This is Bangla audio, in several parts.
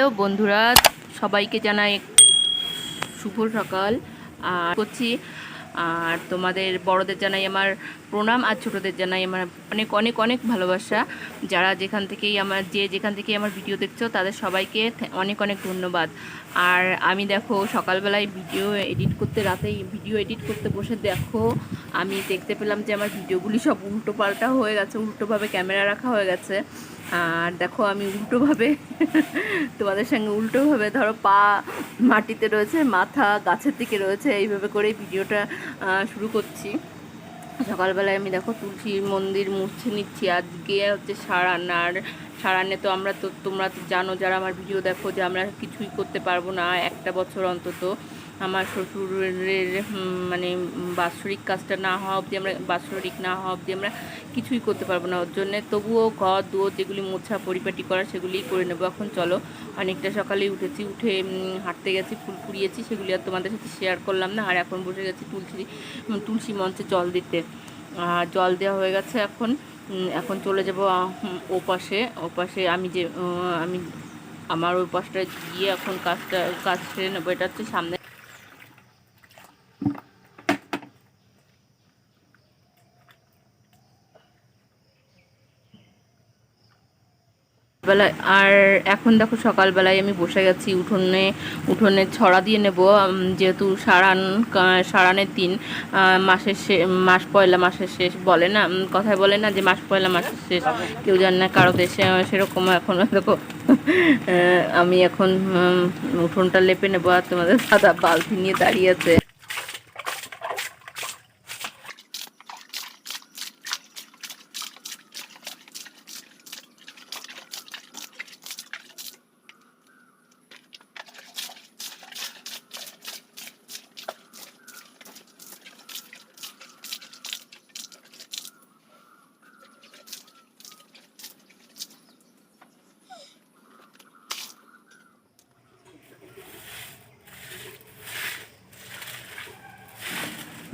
হ্যালো বন্ধুরা, সবাইকে জানাই শুভ সকাল। আর করছি, আর তোমাদের বড়দের জানাই আমার প্রণাম, আর ছোটদের জানাই আমার অনেক অনেক অনেক ভালোবাসা। যারা যেখান থেকে আমার ভিডিও দেখছো তাদের সবাইকে অনেক অনেক ধন্যবাদ। আর আমি দেখো সকালবেলায় রাতেই ভিডিও এডিট করতে বসে দেখো আমি দেখতে পেলাম যে আমার ভিডিওগুলি সব উল্টো পাল্টা হয়ে গেছে, উল্টোভাবে ক্যামেরা রাখা হয়ে গেছে। আর দেখো আমি উল্টোভাবে তোমাদের সঙ্গে উল্টোভাবে, ধরো পা মাটিতে রয়েছে, মাথা গাছের দিকে রয়েছে, এইভাবে করে ভিডিওটা শুরু করছি। সকালবেলায় আমি দেখো তুলসী মন্দির মুছে নিচ্ছি। আজকে হচ্ছে সারান্নে তো তোমরা তো জানো, যারা আমার ভিডিও দেখো, যে আমরা কিছুই করতে পারবো না একটা বছর অন্তত। আমার শ্বশুরের মানে বাৎসরিক কাজটা না হওয়া অবধি আমরা কিছুই করতে পারবো না। ওর জন্যে তবুও ঘর দুয়ার যেগুলি মোছা পরিপাটি করা সেগুলিই করে নেবো। এখন চলো, অনেকটা সকালেই উঠেছি, উঠে হাঁটতে গেছি, ফুল কুড়িয়েছি, সেগুলি আর তোমাদের সাথে শেয়ার করলাম না। আর এখন বসে গেছি তুলসী মঞ্চে জল দিতে। জল দেওয়া হয়ে গেছে। এখন চলে যাব ওপাশে আমি আমার ওই পাশটায় গিয়ে এখন কাজ সেরে নেবো। এটা হচ্ছে সামনে বেলায়। আর এখন দেখো সকালবেলায় আমি বসে গেছি উঠোনে ছড়া দিয়ে নেব, যেহেতু সারানের দিন। মাস পয়লা মাসের শেষ বলে না, কথায় বলে না যে মাস পয়লা মাসের শেষ, কেউ জানে না কারো দেশে সেরকম। এখন দেখো আমি এখন উঠোনটা লেপে নেবো, আর তোমাদের দাদা বালতি নিয়ে দাঁড়িয়ে আছে।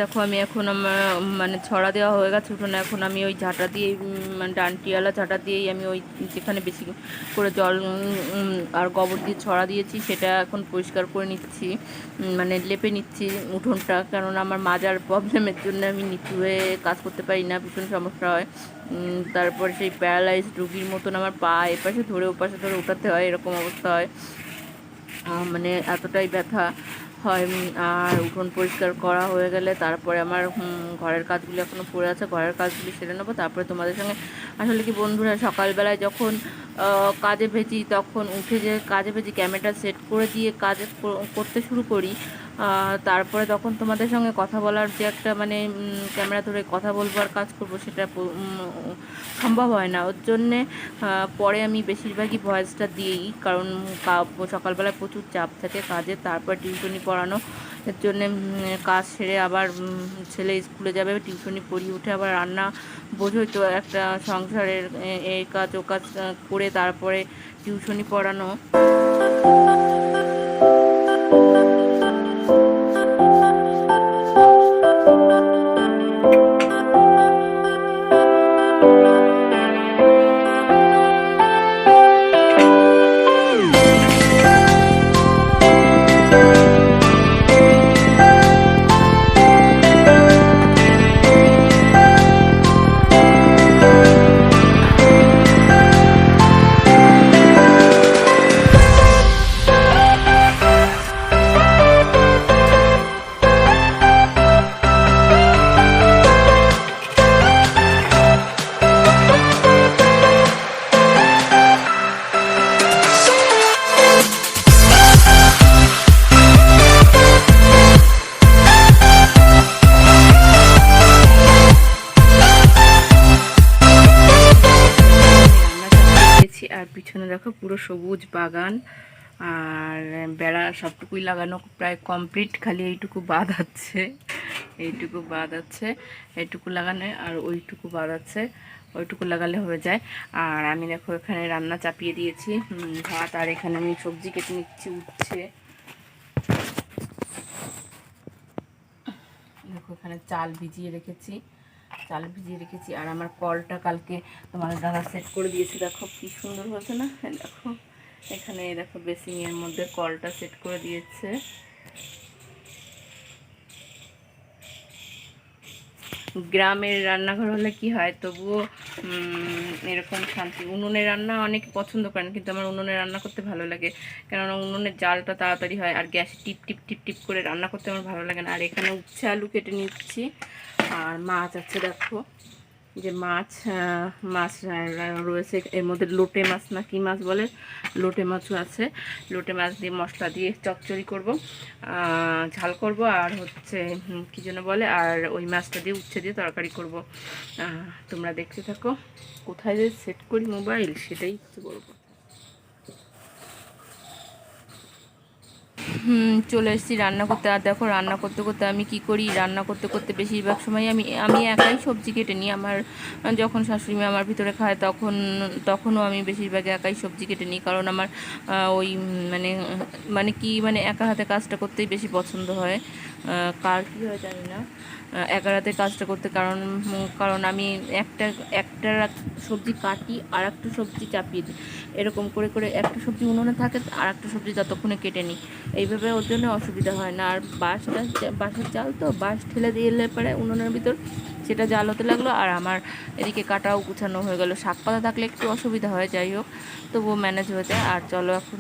দেখো আমি এখন মানে ছড়া দেওয়া হয়ে গেছে উঠোনে। এখন আমি ওই ঝাঁটা দিয়েই, মানে ডান্টিওয়ালা ঝাঁটা দিয়েই আমি ওই যেখানে বেশি করে জল আর গোবর দিয়ে ছড়া দিয়েছি সেটা এখন পরিষ্কার করে নিচ্ছি, মানে লেপে নিচ্ছি উঠোনটা। কারণ আমার মাজার প্রবলেমের জন্য আমি নিচু হয়ে কাজ করতে পারি না, ভীষণ সমস্যা হয়। তারপর সেই প্যারালাইজড রুগীর মতন আমার পা এপাশে ধরে ওপাশে ধরে উঠাতে হয়, এরকম অবস্থা হয়। মানে এতটাই ব্যথা হয়। আর উঠোন পরিষ্কার করা হয়ে গেলে তারপরে আমার ঘরের কাজগুলি এখনও পড়ে আছে, ঘরের কাজগুলি সেরে নেবো। তারপরে তোমাদের সঙ্গে আসলে কি বন্ধুরা, সকালবেলায় যখন কাজে ভেজি ক্যামেরাটা সেট করে দিয়ে করতে শুরু করি, তারপরে তখন তোমাদের সঙ্গে কথা বলার যে একটা মানে ক্যামেরা ধরে কথা বলবো আর কাজ করবো, সেটা সম্ভব হয় না। ওর জন্যে পরে আমি বেশিরভাগই ভয়েসটা দিই, কারণ সকালবেলায় প্রচুর চাপ থাকে কাজে, তারপর টিউশনি পড়ানো। এর জন্যে কাজ সেরে আবার ছেলে স্কুলে যাবে, টিউশনি পড়িয়ে উঠে আবার রান্না, বোঝোই তো একটা সংসারের এই কাজ ও কাজ করে তারপরে টিউশনি পড়ানো। আর পিছনে দেখো পুরো সবুজ বাগান, আর বেড়া সবটুকুই লাগানো প্রায় কমপ্লিট, খালি এইটুকু বাদ আছে, এইটুকু লাগানো, আর ওইটুকু বাদ আছে, ওইটুকু লাগালে হয়ে যায়। আর আমি দেখো এখানে রান্না চাপিয়ে দিয়েছি, ভাত, আর এখানে আমি সবজি কেটে নিচ্ছি, উঠছে। দেখো এখানে চাল ভিজিয়ে রেখেছি, আর আমার কলটা কালকে তোমাদের দাদা সেট করে দিয়েছে। দেখো কি সুন্দর হয়েছে না, দেখো এখানে দেখো বেসিংয়ের মধ্যে কলটা সেট করে দিয়েছে। গ্রামের রান্নাঘর হলে কি হয়, তবুও এরকম শান্তি। উনুনে রান্না অনেকে পছন্দ করেন, কিন্তু আমার উনুনে রান্না করতে ভালো লাগে, কেননা উনুনের জালটা তাড়াতাড়ি হয়, আর গ্যাসে টিপ টিপ টিপ টিপ করে রান্না করতে আমার ভালো লাগে না। আর এখানে উচ্ছে আলু কেটে নিচ্ছি, আর মাছ আছে দেখো, যে মাছ রয়েছে এর মধ্যে, লোটে মাছ না কি মাছ বলে, লোটে মাছও আছে। লোটে মাছ দিয়ে মশলা দিয়ে চচ্চড়ি করব, ঝাল করব, আর হচ্ছে কি যেন বলে, আর ওই মাছটা দিয়ে উচ্ছে দিয়ে তরকারি করব। তোমরা দেখতে থাকো। কোথায় যে সেট করি মোবাইল সেটাই বলবো। চলে এসেছি রান্না করতে। আর দেখো রান্না করতে করতে আমি কি করি, রান্না করতে করতে বেশিরভাগ সময় আমি একাই সবজি কেটে নিই। আমার যখন শাশুড়ি মা আমার ভিতরে খায় তখনও আমি বেশিরভাগ একাই সবজি কেটে নিই, কারণ আমার ওই মানে একা হাতে কাজটা করতেই বেশি পছন্দ হয়। কার কী হয় জানি না, একা হাতে কাজটা করতে, কারণ আমি একটা সবজি কাটি আর একটা সবজি চাপিয়ে দিই, এরকম করে করে একটা সবজি উনুনে থাকে আর একটা সবজি ততক্ষণে কেটে নিই। এইভাবে ওর জন্য অসুবিধা হয় না। আর বাঁশের জাল তো, বাঁশ ঠেলে দিলে পরে উনুনের ভিতর সেটা জাল হতে লাগলো, আর আমার এদিকে কাটাও গুছানো হয়ে গেল। শাক পাতা থাকলে একটু অসুবিধা হয়, যাই হোক তবুও ম্যানেজ হয়ে যায়। আর চলো এখন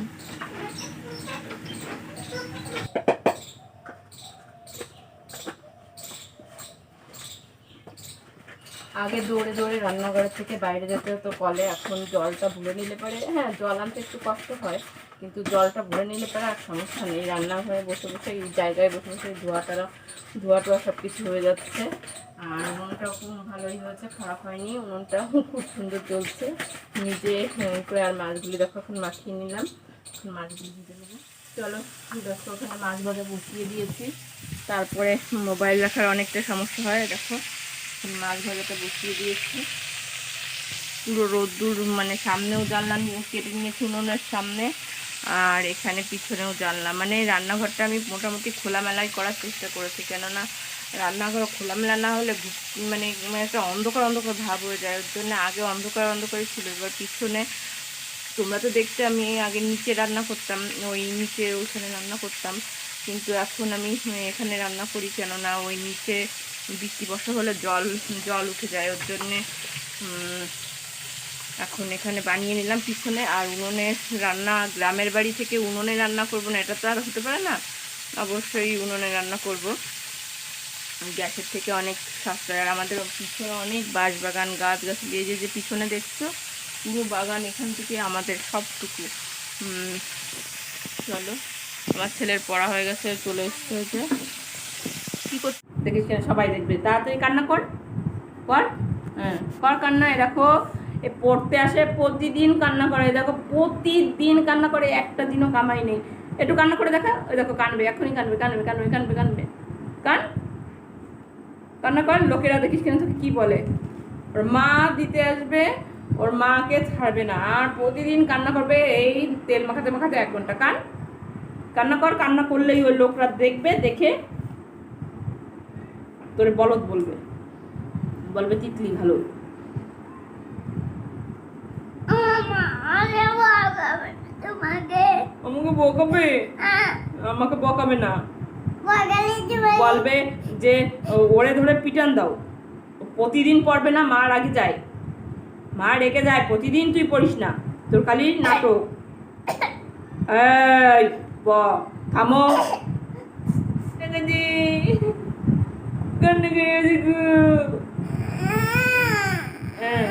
আগে দৌড়ে দৌড়ে রান্নাঘরের থেকে বাইরে যেতে হতো কলে, এখন জলটা ভরে নিলে পরে, হ্যাঁ জল আনতে একটু কষ্ট হয়, কিন্তু জলটা ভরে নিলে পরে আর সমস্যা নেই। রান্নাঘরে বসে বসে এই জায়গায় বসে বসে ধোয়া টোয়া সব কিছু হয়ে যাচ্ছে। আর উনুনটাও খুব ভালোই হয়েছে, খারাপ হয়নি, উনুনটাও খুব সুন্দর চলছে। নিজে করে আর মাছগুলি দেখো এখন মাখিয়ে নিলাম, এখন মাছগুলি ভেজে নেবো। চলো দেখো, ওখানে মাছ ভাজা বসিয়ে দিয়েছি, তারপরে মোবাইল রাখার অনেকটা সমস্যা হয়। দেখো মাছ ভাজাটা বসিয়ে দিয়েছি, পুরো রোদ্দুর, মানে সামনেও জানলা কেটে নিয়েছি উনুনের সামনে, আর এখানে পিছনেও জানলা। মানে রান্নাঘরটা আমি মোটামুটি খোলামেলাই করার চেষ্টা করেছি, কেননা রান্নাঘর খোলামেলা না হলে মানে একটা অন্ধকার অন্ধকার ভাব হয়ে যায়। ওর জন্য আগে অন্ধকারই ছিল, এবার পিছনে তোমরা তো দেখতে আমি আগে নিচে রান্না করতাম, ওই নিচে ওইখানে রান্না করতাম, কিন্তু এখন আমি এখানে রান্না করি, কেননা ওই নিচে বৃষ্টি বর্ষা হলে জল উঠে যায়। ওর জন্যে এখন এখানে বানিয়ে নিলাম পিছনে। আর উনুনে রান্না, গ্রামের বাড়ি থেকে উনুনে রান্না করবো না এটা তো আর হতে পারে না, অবশ্যই উনুনে রান্না করব। গ্যাসের থেকে অনেক সাশ্রয়। আর আমাদের পিছনে অনেক বাঁশবাগান, গাছগাছালি, এই যে পিছনে দেখছো পুরো বাগান, এখান থেকে আমাদের সবটুকু। চলো, আমার ছেলের পড়া হয়ে গেছে, চলে এসছে হয়েছে, কী করতে দেখিস সবাই দেখবে, তাড়াতাড়ি কান্না কর, হ্যাঁ কর কান্না। দেখো এ পড়তে আসে প্রতিদিন কান্না করে, দেখো প্রতিদিন কান্না করে, একটা দিনও কামাই নেই। একটু কান্না করে দেখা, ওই দেখো কানবে, এখনই কানবে, কান্না কর। লোকেরা দেখিস কেন তোকে কী বলে, ওর মা দিতে আসবে, ওর মাকে ছাড়বে না, আর প্রতিদিন কান্না করবে, এই তেল মাখাতে মাখাতে 1 ঘন্টা। কান্না কর, কান্না করলেই ওই লোকরা দেখবে, দেখে তোরে বলদ বলবে তিতলি ভালো। আমাকে বকাবে, আমাকে বকাবে না, বলবে যে ওরে ধরে পিটান দাও, প্রতিদিন পড়বে না, মা রাগে যায়, মা রেগে যায়, প্রতিদিন তুই পড়িস না, তোর খালি নাটক। এই থামো,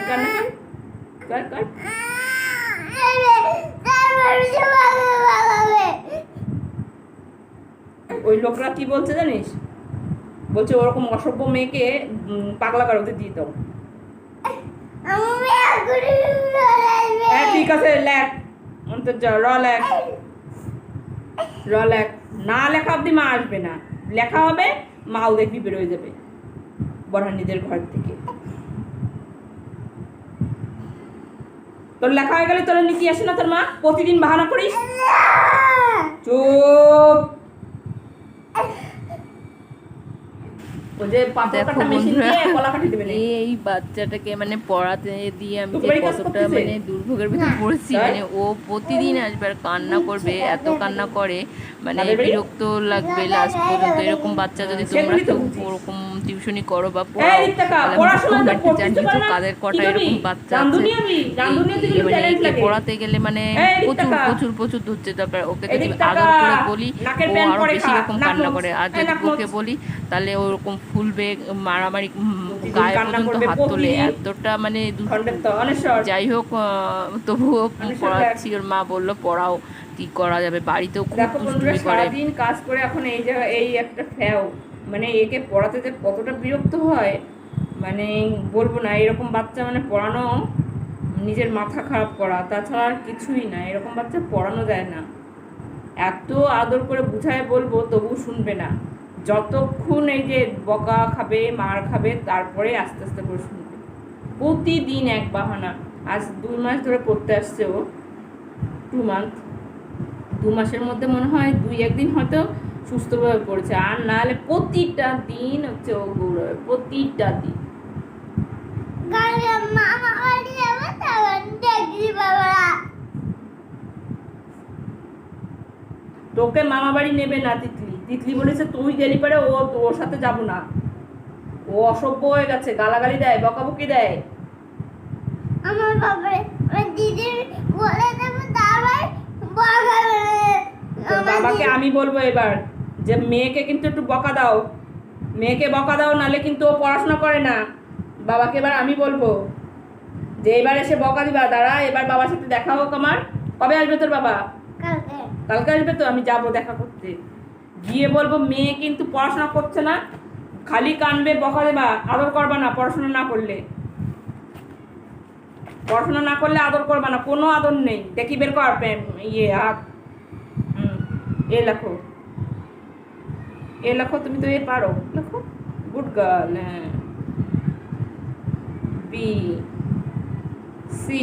কান্না কর। ওই লোকরা কি বলছে জানিস, বলছে ওরকম অসভ্য মেয়েকে পাগলা কারোতে দিয়ে দাও। ঠিক আছে, লেখ র লেখ, না লেখা অব্দি মা আসবে না, লেখা হবে মাও দেখবি বেরোয় যাবে বড়ানিদের ঘর থেকে। তোর লেখা হয়ে গেলে তোর নিতে আসে না তোর মা, প্রতিদিন বাহানা করিস। চুপ, ওই যে পাথর দেখো কাটা মেশিন বন্ধুরা, দিয়ে কলা কাটি দেবে না। এই বাচ্চাটাকে মানে পড়াতে দিয়ে আমি তোকে যে বাড়ি কাজ কতটা করতেছে? মানে দুর্ভোগের ভিতর পড়েছি, তাই? মানে ও প্রতিদিন আসবে আর কান্না করবে, এত কান্না করে মানে কাদের বাড়ি? বিরক্ত লাগবে লাস্ট পর্যন্ত। এরকম বাচ্চা যদি তোমরা সেগুলি তো কেউ বুঝিস। ওরকম টিউশনি করো বা এই পড়াও, রিত্তিকা, তাহলে আমাকে পড়াশোনা তো কমেন্টে করতেই তো জানিও পারে তো না। কাদের কি কটা করবি? এরকম বাচ্চা আছে। রান্ধুনি হবি? রান্ধুনিও তো এই এগুলো মানে চ্যালেঞ্জ একে লাগে। পড়াতে গেলে মানে এই প্রচুর রিত্তিকা, প্রচুর প্রচুর ধরছে, তারপর ওকে যদি এদিক তাকা। আদর করে বলি নাকের ও প্যান আরো পরে বেশি খা, রকম নাক কান্না মোচ। করে, আর এই যদি নাক মোচ। বকে বলি তাহলে ওরকম ফুলবে, মারামারি, প্রতিদিন গায়ে কান্না পর্যন্ত করবে হাত তোলে, প্রতিদিন। এতটা মানে দুষ্টু। খণ্ডের তো অনেশ্বর। যাই হোক, তবুও অনেশ্বর দেখ। পড়াচ্ছি, ওর মা বললো পড়াও, কি করা যাবে, বাড়িতেও খুব দেখো বন্ধুরা, দুষ্টুমি করে। সারাদিন কাজ করে এখন এই জায়গা এই একটা ফ্যাও, মানে একে পড়াতে যে কতটা বিরক্ত হয় মানে বলবো না। এরকম বাচ্চা মানে পড়ানো নিজের মাথা খারাপ করা, তাছাড়া আর কিছুই না। এরকম বাচ্চা পড়ানো যায় না। এত আদর করে বুঝায় বলবো তবু শুনবে না। যতক্ষণ এই যে বকা খাবে, মার খাবে, তারপরে আস্তে আস্তে করে শুনবে। প্রতিদিন এক বাহানা। আজ 2 মাস ধরে পড়তে আসছে ও, 2 মান্থ। 2 মাসের মধ্যে মনে হয় 2-1 দিন হয়তো সুস্থভাবে পড়েছে, আর না হলে প্রতিটা দিন হচ্ছে ও গৌরব, প্রতিটা দিন। তোকে মামা বাড়ি নেবে না তিতলি। তিতলি বলেছে তুই গেলি পারে ও ওর সাথে যাব না। ও অসভ্য হয়ে গেছে, গালাগালি দেয়, বকাবকি দেয়। আমার বাবা দিদি বলে দেবো তারপর তোর বাবাকে আমি বলবো এবার যে মেয়েকে কিন্তু একটু বকা দাও, মেয়েকে বকা দাও, নালে কিন্তু ও পড়াশোনা করে না। বাবাকে এবার আমি বলবো যে এবার এসে বকা দিবা। দাঁড়া, এবার বাবার সাথে দেখা হোক আমার। কবে আসবে তোর বাবা? কালকে কালকে আসবে তো, আমি যাব দেখা করতে। গিয়ে বলবো মেয়ে কিন্তু পড়াশোনা করছে না, খালি কানবে, বকা দেবা, আদর করবা না। পড়াশোনা না করলে, পড়াশোনা না করলে আদর করবা না, কোনো আদর নেই। দেখি বের কর ইয়ে হাত। এ লেখো, এ লেখো, তুমি তো এ পারো, লেখো। Good girl. হ্যাঁ, বি সি